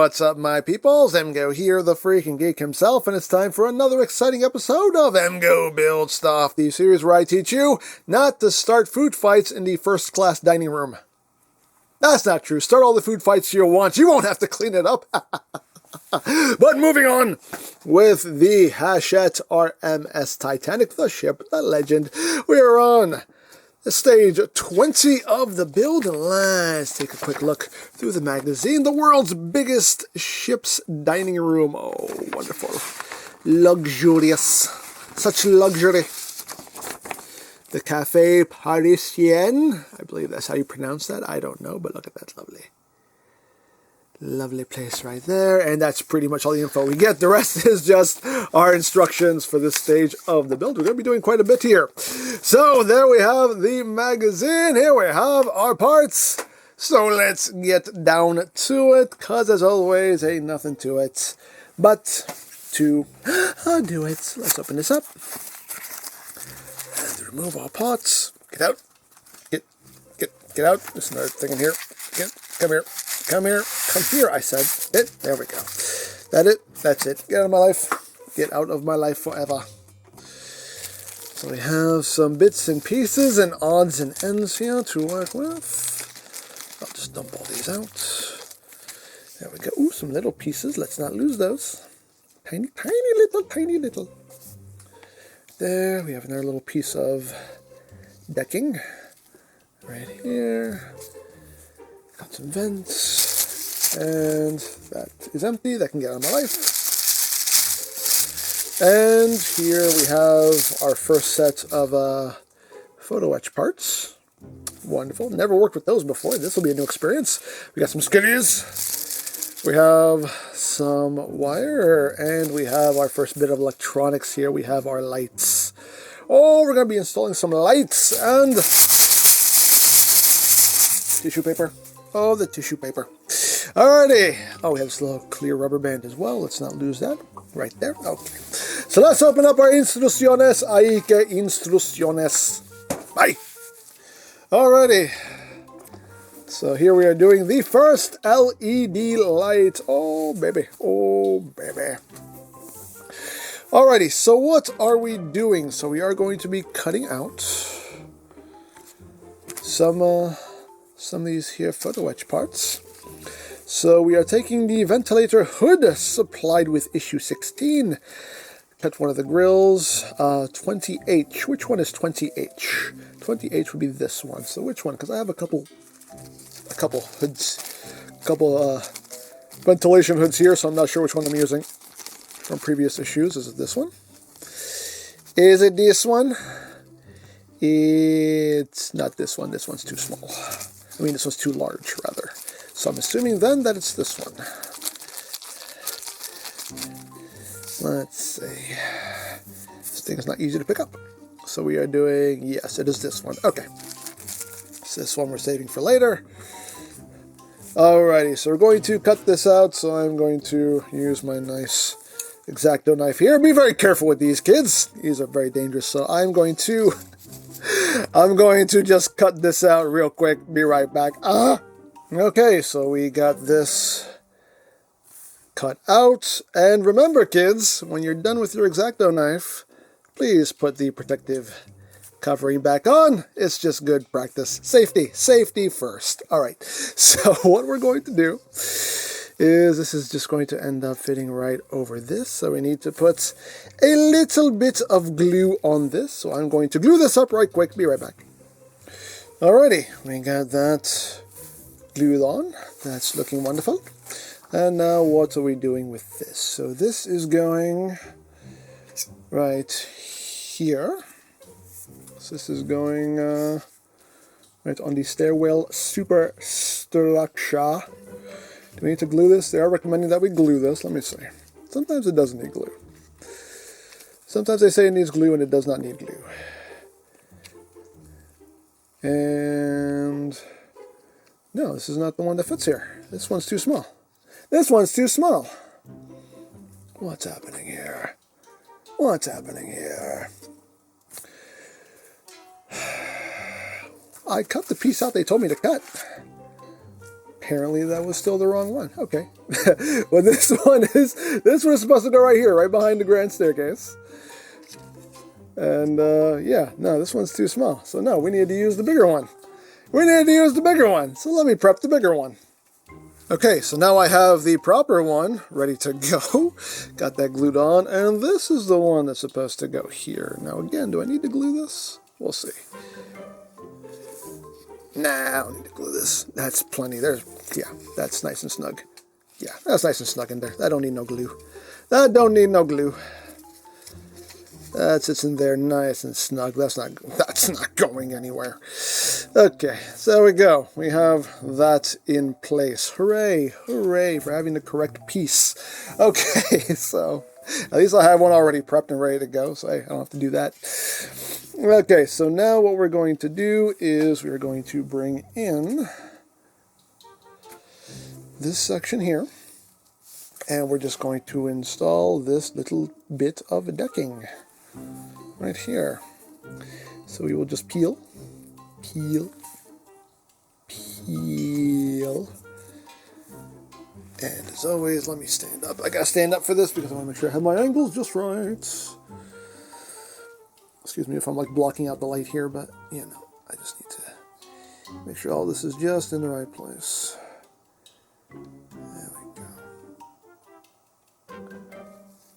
what's up, my peoples? EmGo here, the freaking geek himself, and it's time for another exciting episode of EmGo Build Stuff, the series where I teach you not to start food fights in the first-class dining room. That's not true. Start all the food fights you want. You won't have to clean it up. But moving on with the Hachette R.M.S. Titanic, the ship, the legend. We are on stage 20 of the build. Let's take a quick look through the magazine. The world's biggest ship's dining room. Oh, wonderful. Luxurious. Such luxury. The Café Parisien. I believe that's how you pronounce that. I don't know, but look at that. Lovely. Lovely place right there. And that's pretty much all the info we get. The rest is just our instructions for this stage of the build. We're going to be doing quite a bit here. So there we have the magazine. Here we have our parts. So let's get down to it, because as always, ain't nothing to it but to do it. Let's open this up and remove all parts. Get out. Get out. There's another thing in here. Come here. Come here. Come here, I said. There we go. That's it. Get out of my life. Get out of my life forever. So we have some bits and pieces and odds and ends here to work with. I'll just dump all these out. There we go. Ooh, some little pieces. Let's not lose those. Tiny little. There, we have another little piece of decking. Right here. Got some vents. And that is empty. That can get out of my life. And here we have our first set of photo etch parts. Wonderful. Never worked with those before. This will be a new experience. We got some skivvies. We have some wire. And we have our first bit of electronics here. We have our lights. Oh, we're going to be installing some lights and tissue paper. Oh, the tissue paper. Alrighty. Oh, we have this little clear rubber band as well. Let's not lose that. Right there. Okay. So let's open up our instrucciones. Ahí que instrucciones. Bye. Alrighty. So here we are doing the first LED light. Oh, baby. Oh, baby. Alrighty. So what are we doing? So we are going to be cutting out some of these here photo etch parts. So we are taking the ventilator hood supplied with issue 16. Cut one of the grills. 20H. Which one is 20H? 20H would be this one. So which one? Because I have a couple hoods, ventilation hoods here, so I'm not sure which one I'm using from previous issues. Is it this one? Is it this one? It's not this one. This one's too small. I mean, this one's too large, rather. So I'm assuming then that it's this one. Let's see. This thing is not easy to pick up. So we are doing, yes, it is this one. Okay. So this one we're saving for later. Alrighty, so we're going to cut this out. So I'm going to use my nice X-Acto knife here. Be very careful with these, kids. These are very dangerous. So I'm going to just cut this out real quick. Be right back. Okay, so we got this cut out. And remember, kids, when you're done with your X-Acto knife, please put the protective covering back on. It's just good practice. Safety first. All right, so what we're going to do is this is just going to end up fitting right over this. So we need to put a little bit of glue on this. So I'm going to glue this up right quick. Be right back. Alrighty, we got that glued on. That's looking wonderful. And now what are we doing with this? So this is going right here. So this is going right on the stairwell superstructure. Do we need to glue this? They are recommending that we glue this. Let me see. Sometimes it doesn't need glue. Sometimes they say it needs glue and it does not need glue. And no, this is not the one that fits here. This one's too small. This one's too small. What's happening here? What's happening here? I cut the piece out they told me to cut. apparently that was still the wrong one. Okay. Well, this one is supposed to go right here, right behind the grand staircase. And, yeah, no, this one's too small. So, no, we need to use the bigger one. We need to use the bigger one. So let me prep the bigger one. Okay, so now I have the proper one ready to go. Got that glued on, and this is the one that's supposed to go here. Now, again, do I need to glue this? We'll see. Nah, I don't need to glue this. That's plenty. Yeah, that's nice and snug. Yeah, that's nice and snug in there. That don't need no glue. That don't need no glue. That sits in there nice and snug. That's not going anywhere. Okay, so there we go. We have that in place. Hooray, hooray for having the correct piece. Okay, so at least I have one already prepped and ready to go, so I don't have to do that. Okay, so now what we're going to do is we're going to bring in this section here, and we're just going to install this little bit of decking right here. So we will just peel, and as always, let me stand up. I gotta stand up for this because I want to make sure I have my angles just right. Excuse me if I'm like blocking out the light here, but you know, I just need to make sure all this is just in the right place. There we go.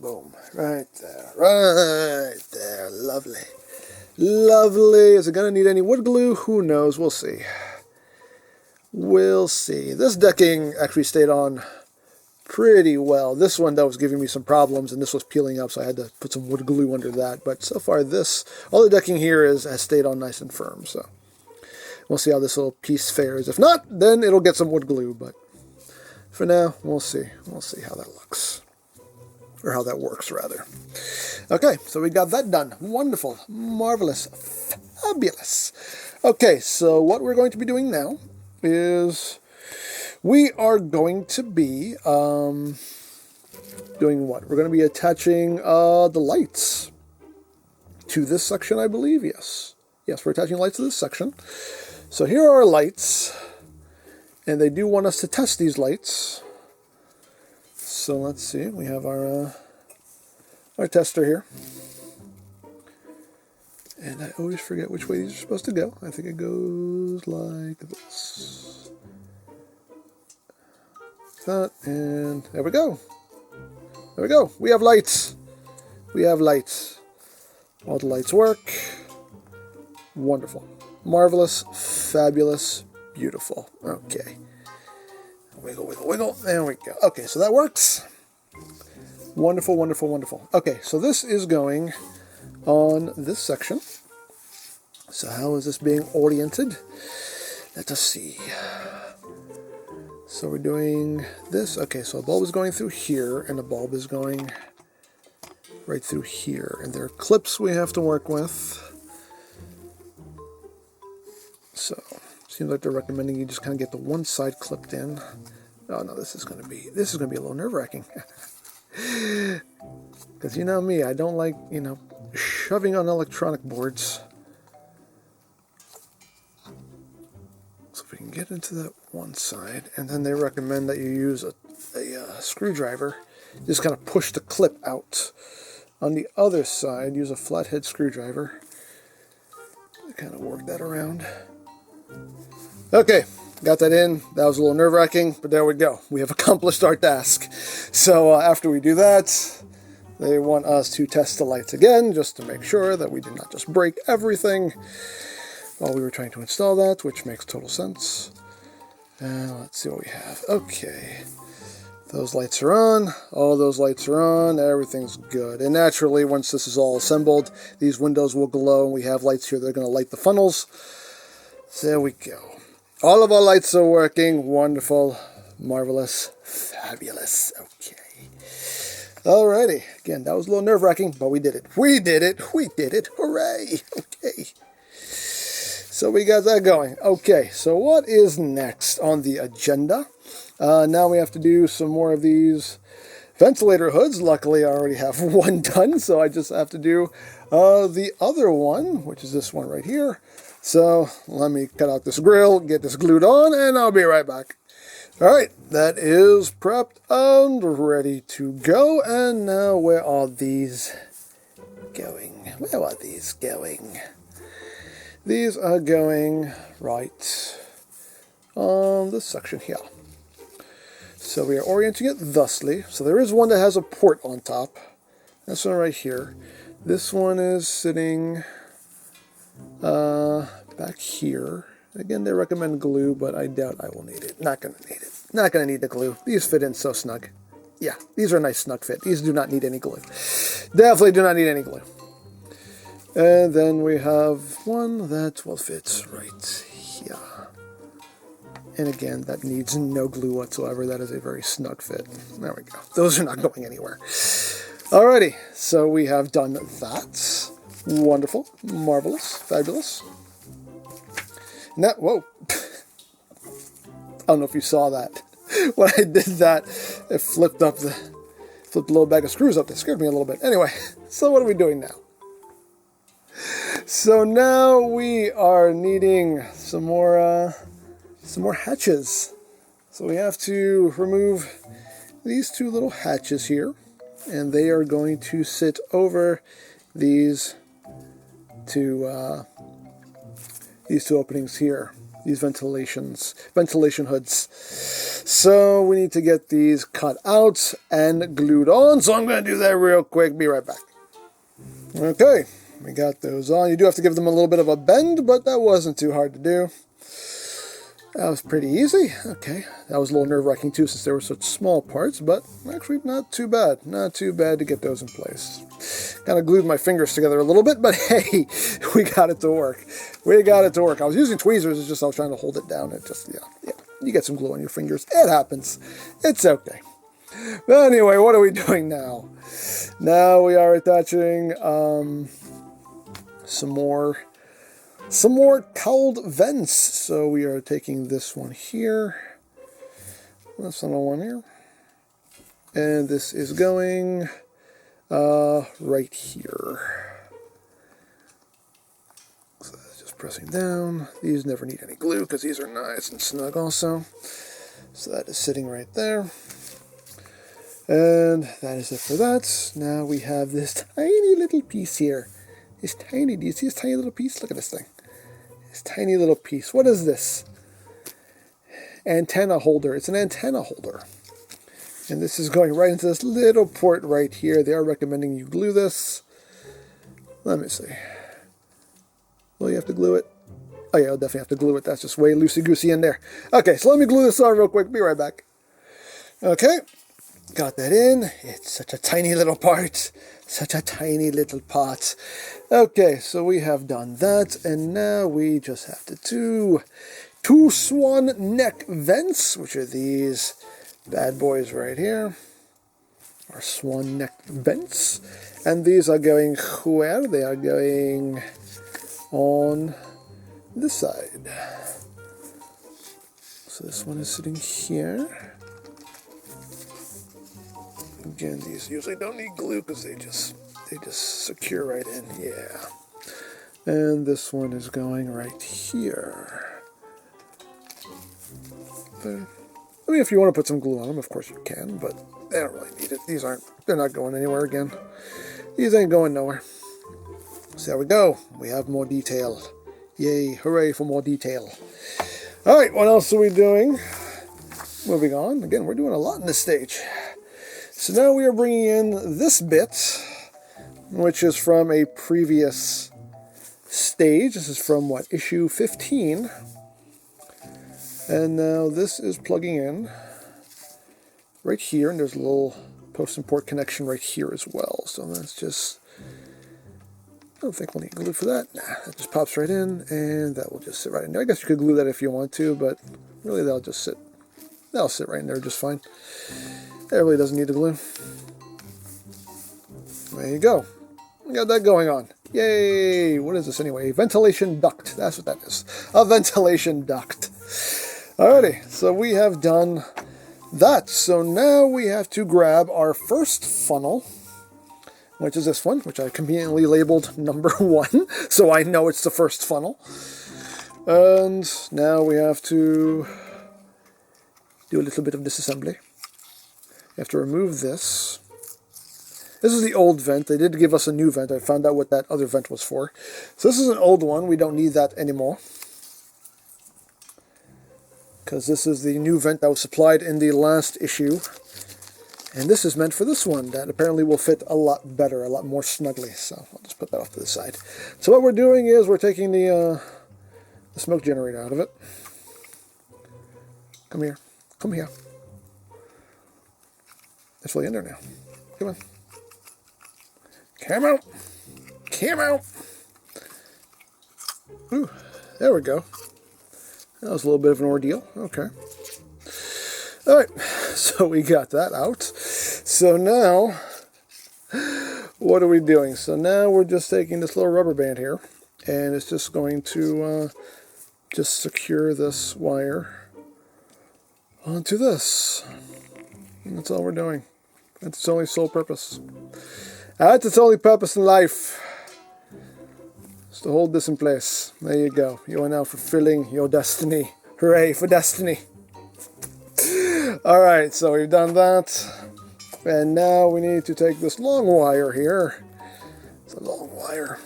Boom. Right there. Lovely. Lovely. Is it going to need any wood glue? Who knows? We'll see. We'll see. This decking actually stayed on pretty well. This one, though, was giving me some problems, and this was peeling up, so I had to put some wood glue under that. But so far, all the decking here has stayed on nice and firm, so we'll see how this little piece fares. If not, then it'll get some wood glue, but for now, we'll see. We'll see how that looks. Or how that works, rather. Okay, so we got that done. Wonderful. Marvelous. Fabulous. Okay, so what we're going to be doing now is we are going to be doing what? We're going to be attaching the lights to this section, I believe. Yes. Yes, we're attaching lights to this section. So here are our lights, and they do want us to test these lights. So let's see, we have our tester here. And I always forget which way these are supposed to go. I think it goes like this. That, and there we go. There we go. We have lights. We have lights. All the lights work. Wonderful. Marvelous. Fabulous. Beautiful. Okay. Wiggle, wiggle, wiggle. There we go. Okay, so that works. Wonderful, wonderful, wonderful. Okay, so this is going on this section. So how is this being oriented? Let us see. So we're doing this. Okay, so a bulb is going through here, and a bulb is going right through here. And there are clips we have to work with. So seems like they're recommending you just kind of get the one side clipped in. Oh no, this is going to be a little nerve-wracking. Because you know me, I don't like, shoving on electronic boards. So if we can get into that one side, and then they recommend that you use a screwdriver, just kind of push the clip out. On the other side, use a flathead screwdriver to kind of work that around. Okay, got that in. That was a little nerve-wracking, but there we go. We have accomplished our task. So after we do that, they want us to test the lights again, just to make sure that we did not just break everything while we were trying to install that, which makes total sense. Let's see what we have. Okay, those lights are on. All those lights are on. Everything's good. And naturally, once this is all assembled, these windows will glow, and we have lights here that are going to light the funnels. So there we go. All of our lights are working. Wonderful. Marvelous. Fabulous. Okay. Alrighty. Again, that was a little nerve-wracking, but we did it. We did it. We did it. Hooray. Okay. So we got that going. Okay, so what is next on the agenda? Now we have to do some more of these ventilator hoods. Luckily, I already have one done, so I just have to do the other one, which is this one right here. So let me cut out this grill, get this glued on, and I'll be right back. Alright, that is prepped and ready to go. And now where are these going? Where are these going? These are going right on this section here. So we are orienting it thusly. So there is one that has a port on top. This one right here. This one is sitting back here. Again, they recommend glue, but I doubt I will need it. Not going to need it. Not going to need the glue. These fit in so snug. Yeah, these are a nice snug fit. These do not need any glue. Definitely do not need any glue. And then we have one that will fit right here. And again, that needs no glue whatsoever. That is a very snug fit. There we go. Those are not going anywhere. Alrighty, so we have done that. Wonderful, marvelous, fabulous. And that, whoa. I don't know if you saw that. When I did that, it flipped the little bag of screws up. That scared me a little bit. Anyway, so what are we doing now? So now we are needing some more hatches. So we have to remove these two little hatches here, and they are going to sit over these two openings here, these ventilation hoods. So we need to get these cut out and glued on. So I'm going to do that real quick. Be right back. Okay, we got those on. You do have to give them a little bit of a bend, but that wasn't too hard to do. That was pretty easy. Okay, that was a little nerve-wracking too since they were such small parts, but actually not too bad. Not too bad to get those in place. Kind of glued my fingers together a little bit, but hey, we got it to work. We got it to work. I was using tweezers, it's just I was trying to hold it down. It just, yeah. You get some glue on your fingers. It happens. It's okay. But anyway, what are we doing now? Now we are attaching some more cowled vents. So we are taking this one here, this other one here, and this is going right here. So that's just pressing down. These never need any glue because these are nice and snug also. So that is sitting right there. And that is it for that. Now we have this tiny little piece here. This tiny, do you see this tiny little piece? Look at this thing. This tiny little piece. What is this? Antenna holder. It's an antenna holder. And this is going right into this little port right here. They are recommending you glue this. Let me see. Will you have to glue it? Oh yeah, I'll definitely have to glue it. That's just way loosey-goosey in there. Okay, so let me glue this on real quick. Be right back. Okay, got that in. It's such a tiny little part. Such a tiny little pot. Okay, so we have done that, and now we just have to do two swan neck vents, which are these bad boys right here. Our swan neck vents. And these are going where? They are going on this side. So this one is sitting here. Again, these usually don't need glue because they just secure right in. Yeah. And this one is going right here. There. I mean, if you want to put some glue on them, of course you can, but they don't really need it. They're not going anywhere again. These ain't going nowhere. So there we go. We have more detail. Yay, hooray for more detail. All right, what else are we doing? Moving on. Again, we're doing a lot in this stage. So now we are bringing in this bit, which is from a previous stage. This is from, what, issue 15. And now this is plugging in right here, and there's a little post and port connection right here as well. So that's just, I don't think we'll need glue for that. Nah, that just pops right in, and that will just sit right in there. I guess you could glue that if you want to, but really that'll sit right in there just fine. That really doesn't need the glue. There you go. We got that going on. Yay! What is this anyway? A ventilation duct. That's what that is. A ventilation duct. Alrighty, so we have done that. So now we have to grab our first funnel, which is this one, which I conveniently labeled number 1, so I know it's the first funnel. And now we have to do a little bit of disassembly. You have to remove this. This is the old vent. They did give us a new vent. I found out what that other vent was for. So this is an old one. We don't need that anymore, because this is the new vent that was supplied in the last issue. And this is meant for this one that apparently will fit a lot better, a lot more snugly. So I'll just put that off to the side. So what we're doing is we're taking the smoke generator out of it. Come here. Come here. It's fully in there now. Come on. Come out. Come out. Ooh, there we go. That was a little bit of an ordeal. Okay. Alright, so we got that out. So now, what are we doing? So now we're just taking this little rubber band here, and it's just going to just secure this wire onto this. And that's all we're doing. That's its only sole purpose. That's its only purpose in life. Is to hold this in place. There you go. You are now fulfilling your destiny. Hooray for destiny. Alright, so we've done that. And now we need to take this long wire here. It's a long wire.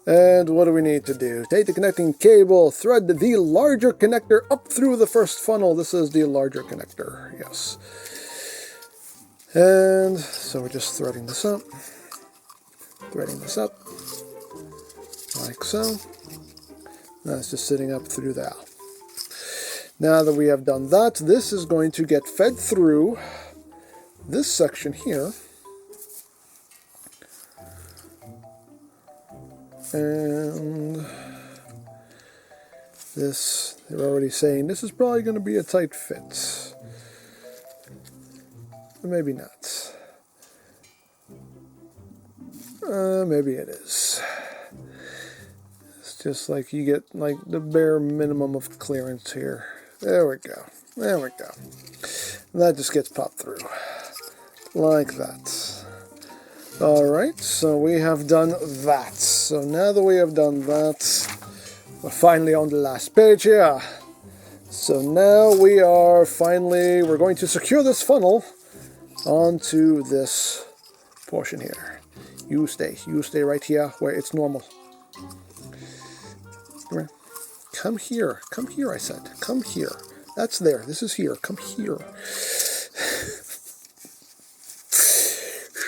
And what do we need to do? Take the connecting cable, thread the larger connector up through the first funnel. This is the larger connector, yes. And so we're just threading this up. Threading this up. Like so. That's just sitting up through there. Now that we have done that, this is going to get fed through this section here. And this, they're already saying this is probably going to be a tight fit. Or maybe not. Maybe it is. It's just like you get like the bare minimum of clearance here. There we go. There we go. And that just gets popped through. Like that. Alright, so we have done that. So now that we have done that, we're finally on the last page here. So now we are finally, we're going to secure this funnel onto this portion here. You stay right here where it's normal. Come here, I said. Come here. That's there. This is here. Come here.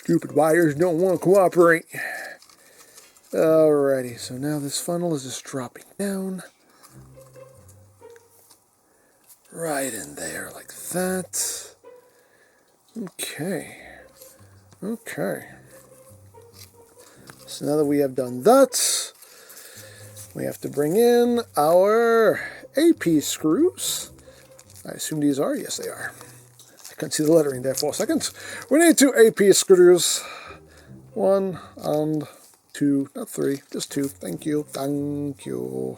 Stupid wires don't want to cooperate. Alrighty, so now this funnel is just dropping down. Right in there, like that. Okay. Okay. So now that we have done that, we have to bring in our AP screws. I assume these are? Yes, they are. I couldn't see the lettering there for a second. We need 2 AP screws. 1 and 2, not 3, just 2. Thank you, thank you.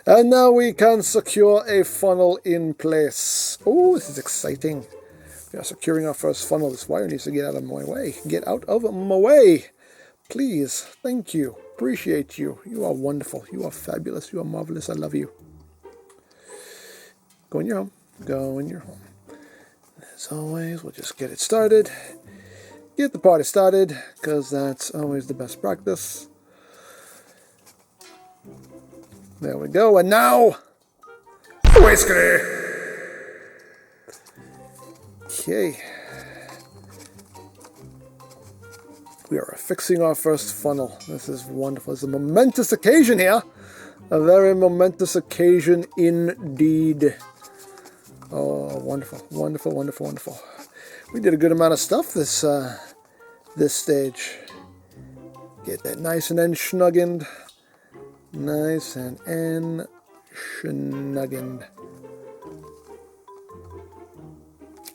And now we can secure a funnel in place. Oh, this is exciting. We are securing our first funnel. This wire needs to get out of my way. Get out of my way. Please. Thank you. Appreciate you. You are wonderful. You are fabulous. You are marvelous. I love you. Go in your home. Go in your home. As always, we'll just get it started. Get the party started, because that's always the best practice. There we go. And now, whiskey. Okay. We are affixing our first funnel. This is wonderful. It's a momentous occasion here. A very momentous occasion indeed. Oh, wonderful, wonderful, wonderful, wonderful. We did a good amount of stuff this stage. Get that nice and snuggened. Nice and snuggened.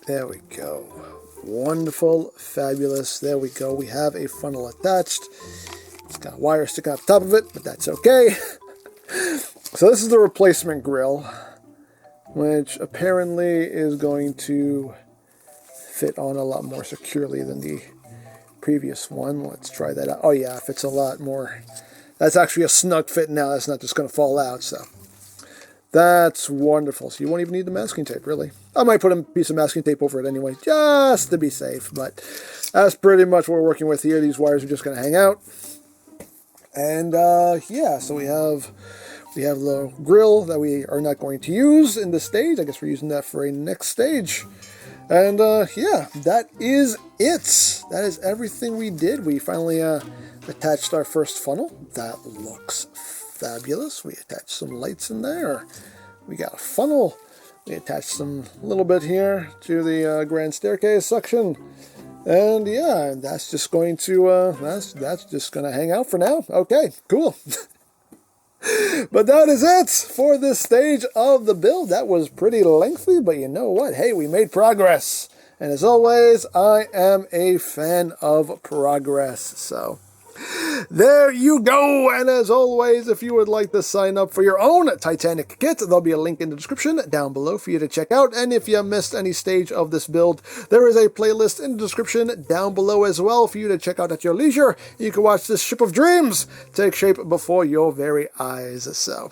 There we go. Wonderful, fabulous. There we go. We have a funnel attached. It's got a wire sticking out the top of it, but that's okay. So this is the replacement grill, which apparently is going to fit on a lot more securely than the previous one. Let's try that out. Oh yeah, it fits a lot more. That's actually a snug fit now. That's not just going to fall out. So That's wonderful. So you won't even need the masking tape, really. I might put a piece of masking tape over it anyway, just to be safe. But that's pretty much what we're working with here. These wires are just going to hang out. And yeah, so we have the grill that we are not going to use in this stage. I guess we're using that for a next stage. And yeah, that is it. That is everything we did. We finally attached our first funnel. That looks fabulous. We attached some lights in there. We got a funnel. We attached some little bit here to the grand staircase section. And yeah, that's just going to that's just going to hang out for now. Okay, cool. But that is it for this stage of the build. That was pretty lengthy, but you know what? Hey, we made progress. And as always, I am a fan of progress. So there you go. And as always, if you would like to sign up for your own Titanic kit, there'll be a link in the description down below for you to check out. And if you missed any stage of this build, there is a playlist in the description down below as well for you to check out at your leisure. You can watch this ship of dreams take shape before your very eyes. So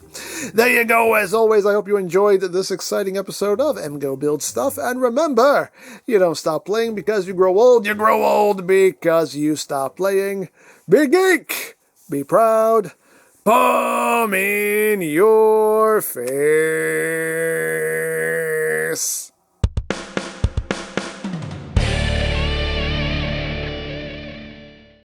there you go. As always, I hope you enjoyed this exciting episode of EmGo Build Stuff. And remember, you don't stop playing because you grow old. You grow old because you stop playing. Be geek, be proud, palm in your face.